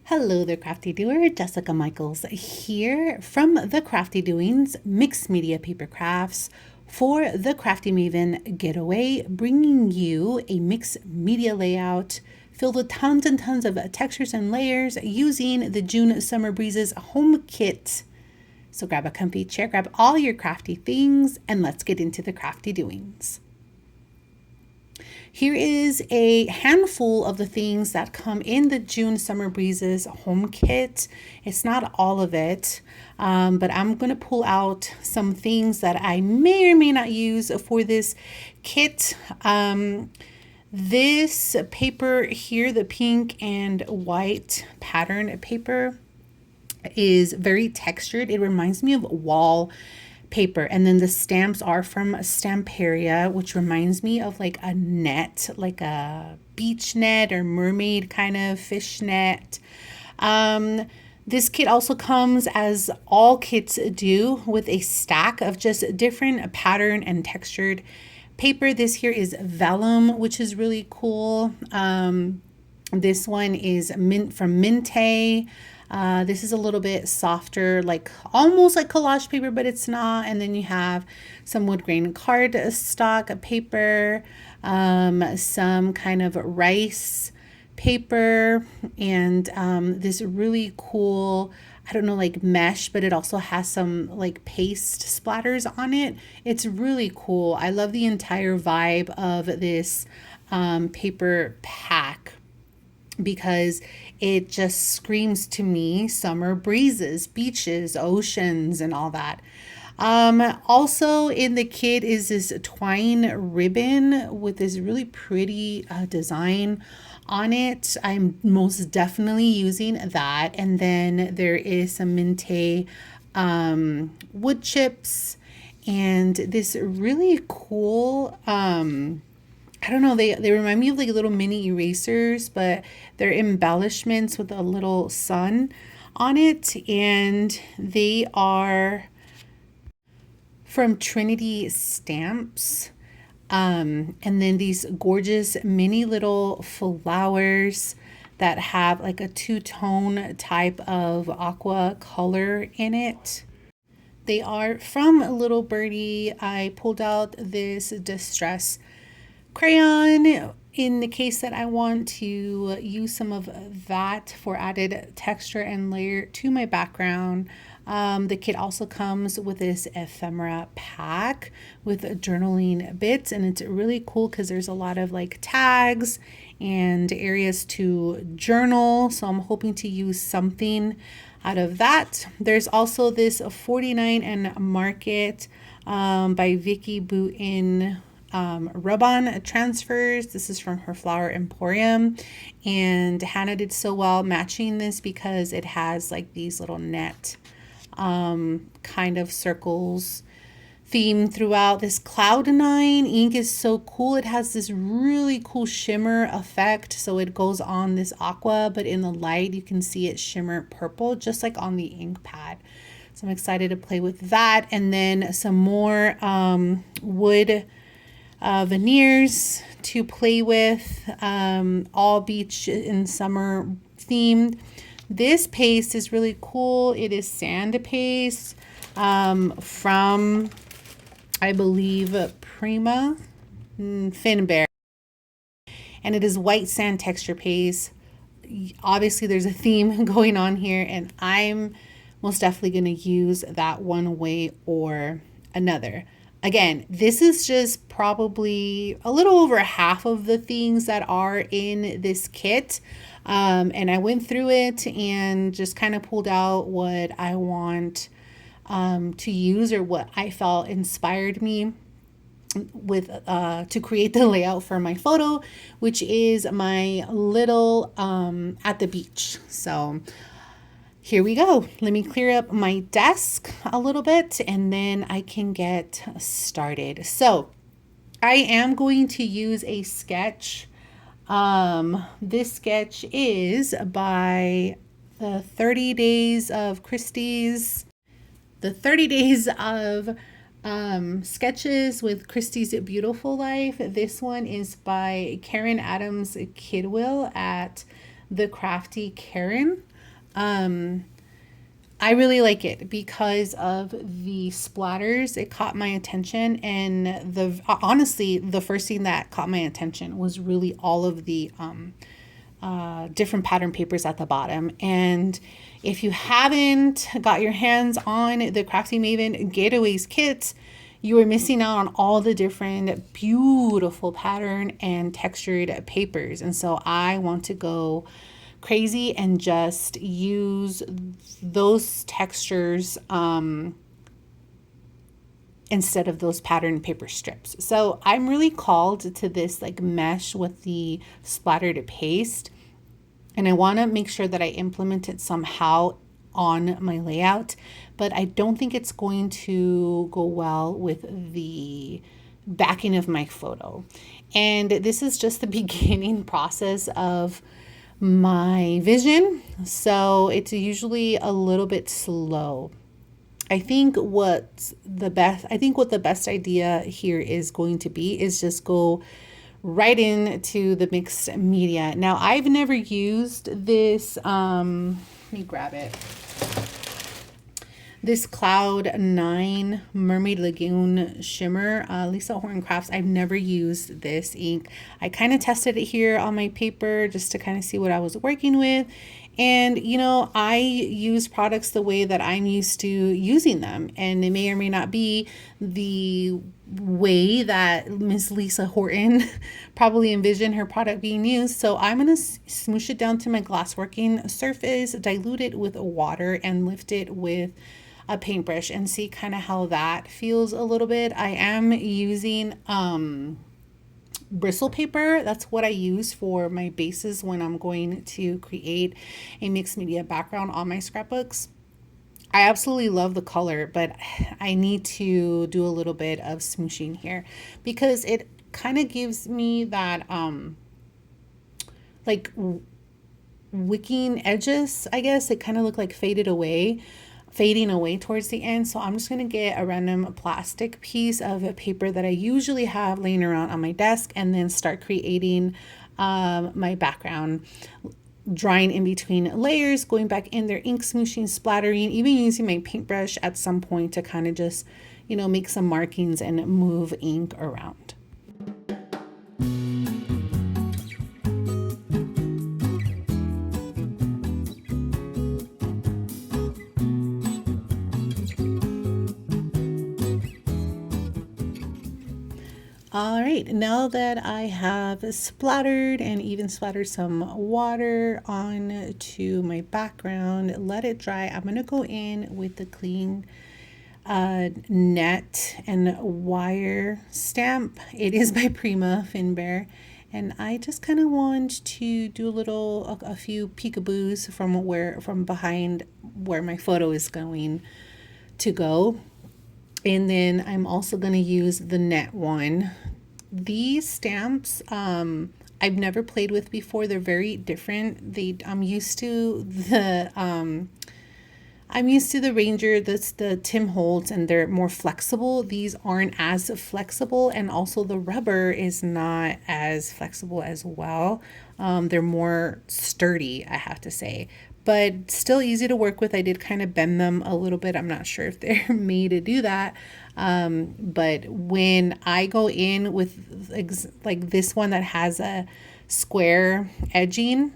Hello there, Crafty Doer. Jessica Michaels here from the Crafty Doings Mixed Media Paper Crafts for the Crafty Maven Getaway, bringing you a mixed media layout filled with tons and tons of textures and layers using the June Summer Breezes home kit. So grab a comfy chair, grab all your crafty things, and let's get into the crafty doings. Here is a handful of the things that come in the June Summer Breezes home kit. It's not all of it, but I'm going to pull out some things that I may or may not use for this kit. This paper here, the pink and white pattern paper, is very textured. It reminds me of wall paper, and then the stamps are from Stamperia, which reminds me of like a net, like a beach net or mermaid kind of fish net. This kit also comes, as all kits do, with a stack of just different pattern and textured paper. This here is vellum, which is really cool. This one is mint from Minte. This is a little bit softer, like almost like collage paper, but it's not. And then you have some wood grain card stock paper, some kind of rice paper, and this really cool, I don't know, like mesh, but it also has some like paste splatters on it. It's really cool. I love the entire vibe of this paper pack, because it just screams to me summer breezes, beaches, oceans, and all that. Also in the kit is this twine ribbon with this really pretty design on it. I'm most definitely using that. And then there is some Minte wood chips and this really cool I don't know, they remind me of like little mini erasers, but they're embellishments with a little sun on it, and they are from Trinity Stamps. And then these gorgeous mini little flowers that have like a two-tone type of aqua color in it. They are from Little Birdie. I pulled out this distress crayon in the case that I want to use some of that for added texture and layer to my background. The kit also comes with this ephemera pack with journaling bits, and it's really cool because there's a lot of like tags and areas to journal. So I'm hoping to use something out of that. There's also this 49 and Market by Vicky Boutin rub-on transfers. This is from her Flower Emporium, and Hannah did so well matching this because it has like these little net kind of circles theme throughout. This Cloud9 ink is so cool. It has this really cool shimmer effect, so it goes on this aqua, but in the light you can see it shimmer purple, just like on the ink pad. So I'm excited to play with that. And then some more wood veneers to play with, all beach and summer themed. This paste is really cool. It is sand paste from, I believe, Prima Finbear, and it is white sand texture paste. Obviously there's a theme going on here, and I'm most definitely going to use that one way or another. Again, this is just probably a little over half of the things that are in this kit. And I went through it and just kind of pulled out what I want to use, or what I felt inspired me with to create the layout for my photo, which is my little at the beach. So here we go. Let me clear up my desk a little bit and then I can get started. So I am going to use a sketch. This sketch is by the 30 Days of Christie's, the 30 Days of Sketches with Christie's Beautiful Life. This one is by Karen Adams Kidwell at The Crafty Karen. I really like it because of the splatters. It caught my attention, and the honestly, the first thing that caught my attention was really all of the different pattern papers at the bottom. And if you haven't got your hands on the Crafty Maven Getaways kit, you are missing out on all the different beautiful pattern and textured papers. And so I want to go crazy and just use those textures instead of those pattern paper strips. So I'm really called to this like mesh with the splattered paste, and I want to make sure that I implement it somehow on my layout, but I don't think it's going to go well with the backing of my photo. And this is just the beginning process of my vision, so it's usually a little bit slow. I think what the best idea here is going to be is just go right into the mixed media. Now, I've never used this, let me grab it. This Cloud 9 Mermaid Lagoon Shimmer, Lisa Horton Crafts. I've never used this ink. I kind of tested it here on my paper just to kind of see what I was working with. And, you know, I use products the way that I'm used to using them. And it may or may not be the way that Miss Lisa Horton probably envisioned her product being used. So I'm going to smoosh it down to my glassworking surface, dilute it with water, and lift it with a paintbrush and see kind of how that feels a little bit. I am using bristle paper. That's what I use for my bases when I'm going to create a mixed media background on my scrapbooks. I absolutely love the color, but I need to do a little bit of smooshing here because it kind of gives me that like wicking edges, I guess. It kind of looked like fading away towards the end. So I'm just going to get a random plastic piece of paper that I usually have laying around on my desk and then start creating my background, drying in between layers, going back in there, ink smooshing, splattering, even using my paintbrush at some point to kind of just, you know, make some markings and move ink around. All right, now that I have splattered and even splattered some water on to my background, let it dry. I'm going to go in with the clean net and wire stamp. It is by Prima Finbear. And I just kind of want to do a few peekaboos from behind where my photo is going to go. And then I'm also going to use the net one. These stamps I've never played with before. They're very different. I'm used to the Ranger, that's the Tim Holtz, and they're more flexible. These aren't as flexible, and also the rubber is not as flexible as well. They're more sturdy, I have to say, but still easy to work with. I did kind of bend them a little bit. I'm not sure if they're made to do that. But when I go in with like this one that has a square edging,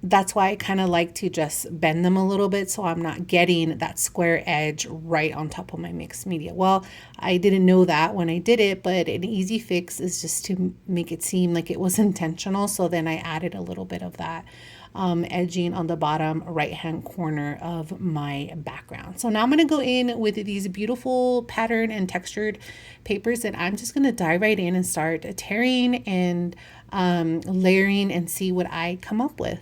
that's why I kind of like to just bend them a little bit so I'm not getting that square edge right on top of my mixed media. Well, I didn't know that when I did it, but an easy fix is just to make it seem like it was intentional. So then I added a little bit of that edging on the bottom right hand corner of my background. So now I'm going to go in with these beautiful pattern and textured papers, and I'm just going to dive right in and start tearing and layering and see what I come up with.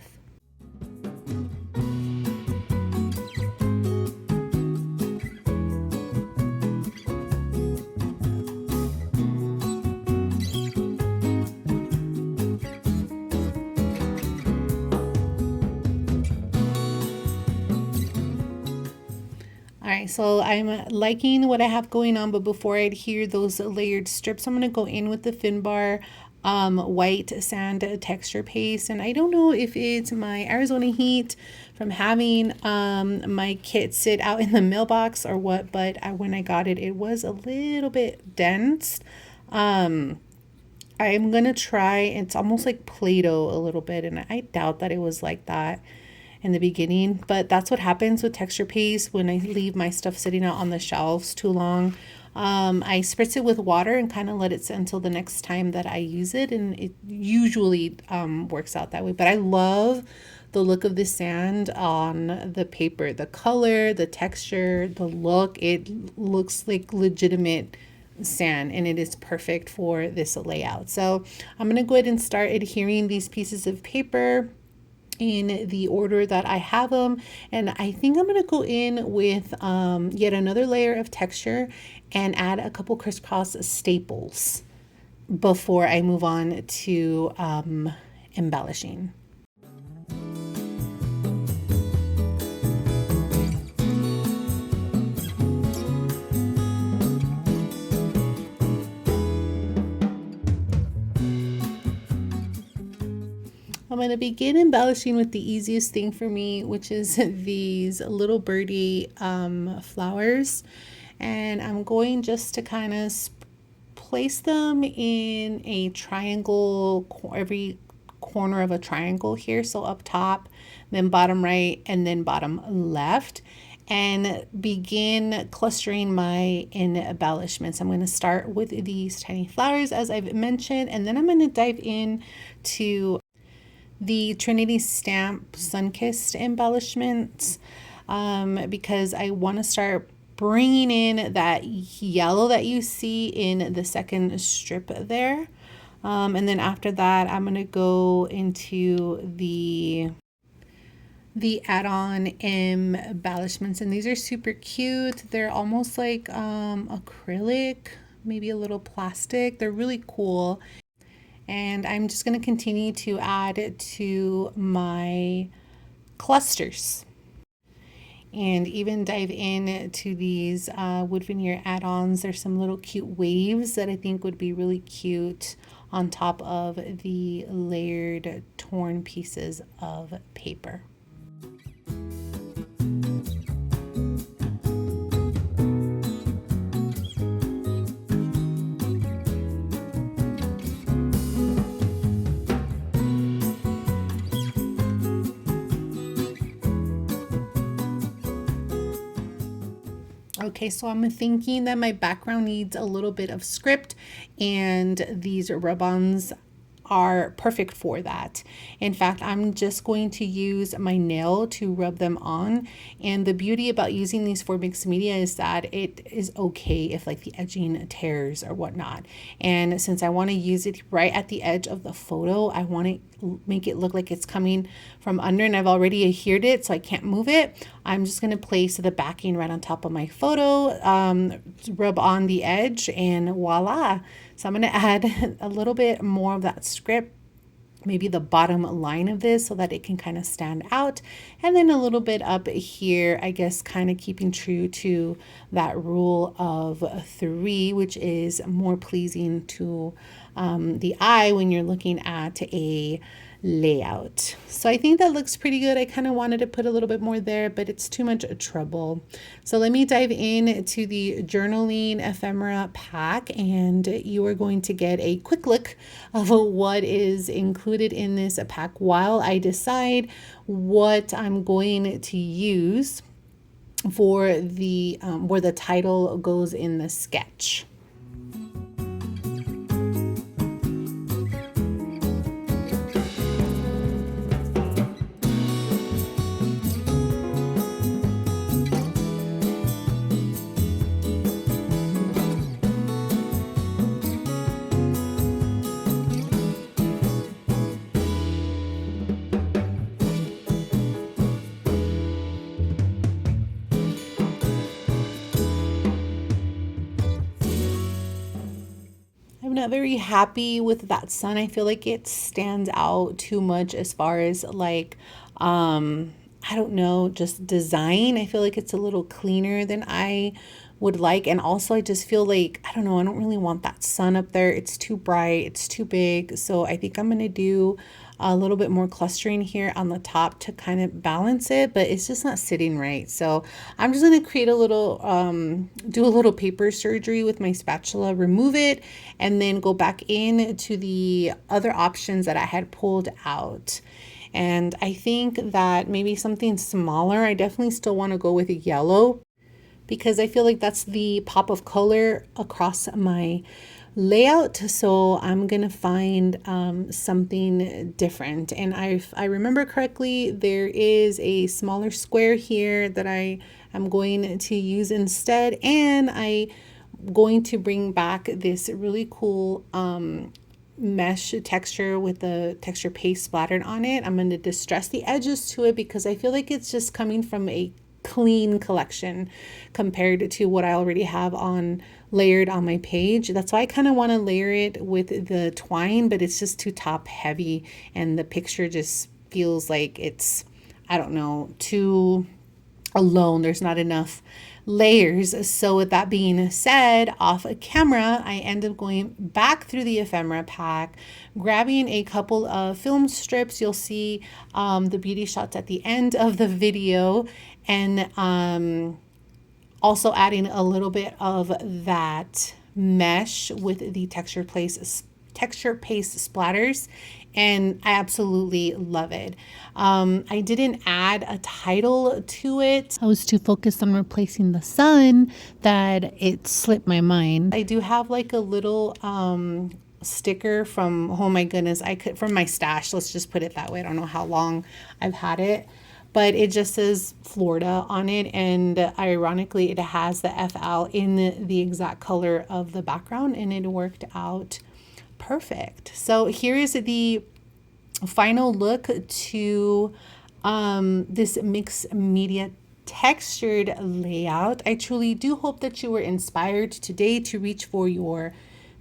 All right, so I'm liking what I have going on, but before I adhere those layered strips, I'm going to go in with the Finbar white sand texture paste. And I don't know if it's my Arizona heat from having my kit sit out in the mailbox or what, but when I got it, it was a little bit dense. I'm gonna try, it's almost like Play-Doh a little bit, and I doubt that it was like that in the beginning, but that's what happens with texture paste when I leave my stuff sitting out on the shelves too long. I spritz it with water and kind of let it sit until the next time that I use it, and it usually works out that way. But I love the look of the sand on the paper, the color, the texture, the look. It looks like legitimate sand, and it is perfect for this layout. So I'm going to go ahead and start adhering these pieces of paper in the order that I have them. And I think I'm going to go in with yet another layer of texture and add a couple crisscross staples before I move on to embellishing. I'm going to begin embellishing with the easiest thing for me, which is these little birdie flowers. And I'm going just to kind of place them in a triangle, every corner of a triangle here. So up top, then bottom right, and then bottom left. And begin clustering my embellishments. I'm going to start with these tiny flowers, as I've mentioned, and then I'm going to dive in to the Trinity Stamp Sunkissed embellishments because I want to start bringing in that yellow that you see in the second strip there. And then after that, I'm going to go into the add-on embellishments, and these are super cute. They're almost like acrylic, maybe a little plastic. They're really cool. And I'm just going to continue to add to my clusters and even dive in to these wood veneer add-ons. There's some little cute waves that I think would be really cute on top of the layered torn pieces of paper. Okay, so I'm thinking that my background needs a little bit of script, and these rub-ons are perfect for that. In fact, I'm just going to use my nail to rub them on. And the beauty about using these for mixed media is that it is okay if like the edging tears or whatnot. And since I want to use it right at the edge of the photo, I want to make it look like it's coming from under, and I've already adhered it so I can't move it. I'm just going to place the backing right on top of my photo, rub on the edge, and voila. So I'm going to add a little bit more of that script, maybe the bottom line of this, so that it can kind of stand out. And then a little bit up here, I guess, kind of keeping true to that rule of 3, which is more pleasing to the eye when you're looking at a layout. So I think that looks pretty good. I kind of wanted to put a little bit more there, but it's too much trouble. So let me dive in to the journaling ephemera pack, and you are going to get a quick look of what is included in this pack while I decide what I'm going to use for the where the title goes in the sketch. I'm not very happy with that sun. I feel like it stands out too much as far as like, I don't know, just design. I feel like it's a little cleaner than I would like. And also I just feel like, I don't know, I don't really want that sun up there. It's too bright, it's too big. So I think I'm going to do a little bit more clustering here on the top to kind of balance it, but it's just not sitting right. So I'm just going to create a little, do a little paper surgery with my spatula, remove it, and then go back in to the other options that I had pulled out. And I think that maybe something smaller, I definitely still want to go with yellow because I feel like that's the pop of color across my layout. So I'm gonna find something different. And I remember correctly, there is a smaller square here that I am going to use instead. And I'm going to bring back this really cool mesh texture with the texture paste splattered on it. I'm going to distress the edges to it because I feel like it's just coming from a clean collection compared to what I already have on layered on my page. That's why I kind of want to layer it with the twine, but it's just too top heavy and the picture just feels like it's, I don't know, too alone. There's not enough layers. So with that being said, off camera, I end up going back through the ephemera pack, grabbing a couple of film strips. You'll see the beauty shots at the end of the video, and also adding a little bit of that mesh with the texture paste splatters, and I absolutely love it. I didn't add a title to it. I was too focused on replacing the sun that it slipped my mind. I do have like a little sticker from, oh my goodness, from my stash, let's just put it that way. I don't know how long I've had it, but it just says Florida on it, and ironically it has the FL in the exact color of the background, and it worked out perfect. So here is the final look to this mixed media textured layout. I truly do hope that you were inspired today to reach for your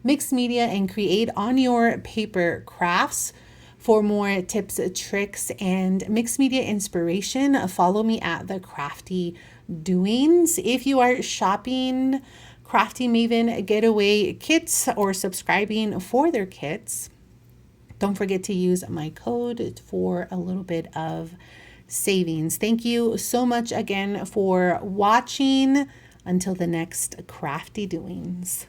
mixed media and create on your paper crafts. For more tips, tricks, and mixed media inspiration, follow me at the Crafty Doings. If you are shopping Crafty Maven Getaway kits or subscribing for their kits, don't forget to use my code for a little bit of savings. Thank you so much again for watching. Until the next Crafty Doings.